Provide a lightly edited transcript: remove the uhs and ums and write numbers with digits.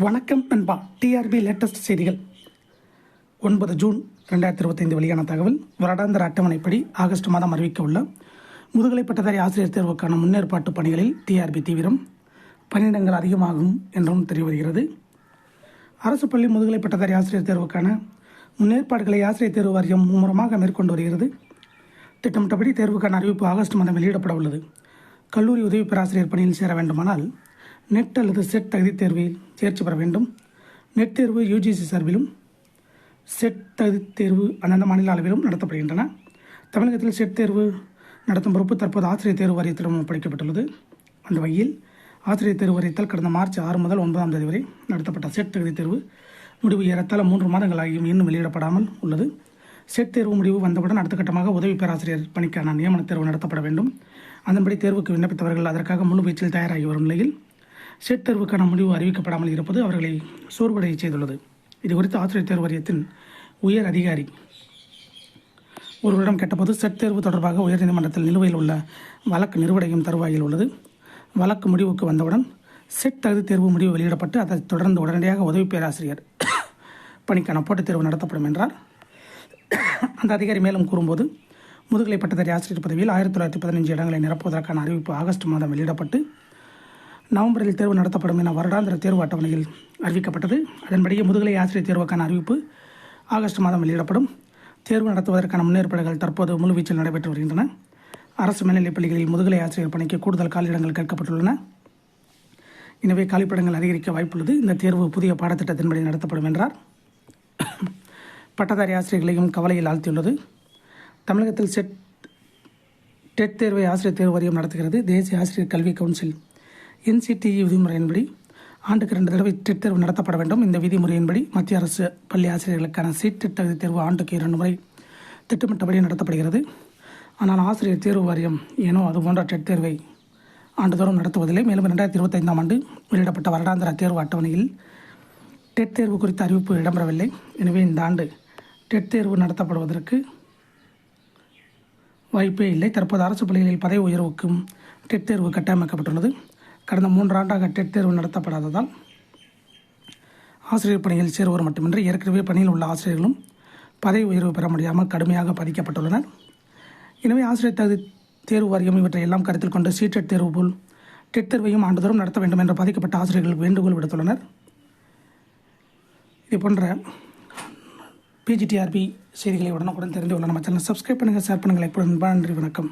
வணக்கம் நண்பா. TRP latest செய்திகள் 9 ஜூன் 2025 வெளியான தகவல். வருடாந்திர அட்டவணைப்படி ஆகஸ்ட் மாதம் அறிவிக்க உள்ள முதுகலை பட்டதாரி ஆசிரியர் தேர்வுக்கான முன்னேற்பாட்டு பணிகளில் டிஆர்பி தீவிரம், பணியிடங்கள் அதிகமாகும் என்றும் தெரிய வருகிறது. அரசு பள்ளி முதுகலை பட்டதாரி ஆசிரியர் தேர்வுக்கான முன்னேற்பாடுகளை ஆசிரியர் தேர்வு வாரியம் மும்முரமாக மேற்கொண்டு வருகிறது. திட்டமிட்டபடி தேர்வுக்கான அறிவிப்பு ஆகஸ்ட் மாதம் வெளியிடப்பட உள்ளது. கல்லூரி உதவி பேராசிரியர் பணியில் சேர வேண்டுமானால் நெட் அல்லது செட் தகுதித் தேர்வில் தேர்ச்சி பெற வேண்டும். நெட் தேர்வு யூஜிசி சார்பிலும் செட் தகுதித் தேர்வு அந்தந்த மாநில அளவிலும் நடத்தப்படுகின்றன. தமிழகத்தில் செட் தேர்வு நடத்தும் பொறுப்பு தற்போது ஆசிரியர் தேர்வு வாரியத்திடம் ஒப்படைக்கப்பட்டுள்ளது. அந்த வகையில் ஆசிரியர் தேர்வு வாரியத்தால் கடந்த மார்ச் 6 முதல் 9ஆம் தேதி வரை நடத்தப்பட்ட செட் தகுதித் தேர்வு முடிவு ஏறத்தாழ 3 மாதங்கள் ஆகியும் இன்னும் வெளியிடப்படாமல் உள்ளது. செட் தேர்வு முடிவு வந்தவுடன் அடுத்த கட்டமாக உதவி பேராசிரியர் பணிக்கான நியமன தேர்வு நடத்தப்பட வேண்டும். அதன்படி தேர்வுக்கு விண்ணப்பித்தவர்கள் அதற்காக முழு வீச்சில் தயாராகி வரும் நிலையில் செட் தேர்வுக்கான முடிவு அறிவிக்கப்படாமல் இருப்பது அவர்களை சோர்வடைய செய்துள்ளது. இதுகுறித்து ஆசிரியர் தேர்வு வாரியத்தின் உயர் அதிகாரி ஒருவரிடம் கேட்டபோது செட் தேர்வு தொடர்பாக உயர்நீதிமன்றத்தில் நிலுவையில் உள்ள வழக்கு நிறுவடையும் தருவாயில் உள்ளது. வழக்கு முடிவுக்கு வந்தவுடன் செட் தகுதி தேர்வு முடிவு வெளியிடப்பட்டு அதைத் தொடர்ந்து உடனடியாக உதவி பேராசிரியர் பணிக்கான போட்டித் தேர்வு நடத்தப்படும் என்றார். அந்த அதிகாரி மேலும் கூறும்போது, முதுகலை பட்டதாரி ஆசிரியர் பதவியில் 1915 இடங்களை நிரப்புவதற்கான அறிவிப்பு ஆகஸ்ட் மாதம் வெளியிடப்பட்டு நவம்பரில் தேர்வு நடத்தப்படும் என வருடாந்திர தேர்வு அட்டவணையில் அறிவிக்கப்பட்டது. அதன்படியே முதுகலை ஆசிரியர் தேர்வுக்கான அறிவிப்பு ஆகஸ்ட் மாதம் வெளியிடப்படும். தேர்வு நடத்துவதற்கான முன்னேற்பாடுகள் தற்போது முழுவீச்சில் நடைபெற்று வருகின்றன. அரசு மேல்நிலைப் பள்ளிகளில் முதுகலை ஆசிரியர் பணிக்கு கூடுதல் காலியிடங்கள் கேட்கப்பட்டுள்ளன. எனவே காலிப்படங்கள் அதிகரிக்க வாய்ப்புள்ளது. இந்த தேர்வு புதிய பாடத்திட்டத்தின்படி நடத்தப்படும் என்றார். பட்டதாரி ஆசிரியர்களையும் கவலையில் ஆழ்த்தியுள்ளது. தமிழகத்தில் டெட் தேர்வை ஆசிரியர் தேர்வு வாரியம் நடத்துகிறது. தேசிய ஆசிரியர் கல்வி கவுன்சில் NCTE விதிமுறையின்படி ஆண்டுக்கு 2 தடவை டெட் தேர்வு நடத்தப்பட வேண்டும். இந்த விதிமுறையின்படி மத்திய அரசு பள்ளி ஆசிரியர்களுக்கான டெட் தகுதி தேர்வு ஆண்டுக்கு 2 முறை திட்டமிட்டபடி நடத்தப்படுகிறது. ஆனால் ஆசிரியர் தேர்வு வாரியம் ஏனோ அதுபோன்ற டெட் தேர்வை ஆண்டுதோறும் நடத்துவதில்லை. மேலும் 2025ஆம் ஆண்டு வெளியிடப்பட்ட வருடாந்திர தேர்வு அட்டவணையில் டெட் தேர்வு குறித்த அறிவிப்பு இடம்பெறவில்லை. எனவே இந்த ஆண்டு டெட் தேர்வு நடத்தப்படுவதற்கு வாய்ப்பே இல்லை. தற்போது அரசு பள்ளிகளில் பதவி உயர்வுக்கும் டெட் தேர்வு கட்டமைக்கப்பட்டுள்ளது. கடந்த 3 ஆண்டாக டெட் தேர்வு நடத்தப்படாததால் ஆசிரியர் பணியில் சேருவோர் மட்டுமின்றி ஏற்கனவே பணியில் உள்ள ஆசிரியர்களும் பதவி உயர்வு பெற முடியாமல் கடுமையாக பாதிக்கப்பட்டுள்ளனர். எனவே ஆசிரியர் தகுதி தேர்வு வாரியம் இவற்றை எல்லாம் கருத்தில் கொண்டு டெட் தேர்வு போல் டெட் தேர்வையும் ஆண்டுதோறும் நடத்த வேண்டும் என்று பாதிக்கப்பட்ட ஆசிரியர்கள் வேண்டுகோள் விடுத்துள்ளனர். இது போன்ற PGTRB செய்திகளை உடனுக்குடன் தெரிந்து கொள்ள நம்ம சேனலை சப்ஸ்கிரைப் பண்ணுங்கள், ஷேர் பண்ணுங்கள். எப்பொழுது நன்றி, வணக்கம்.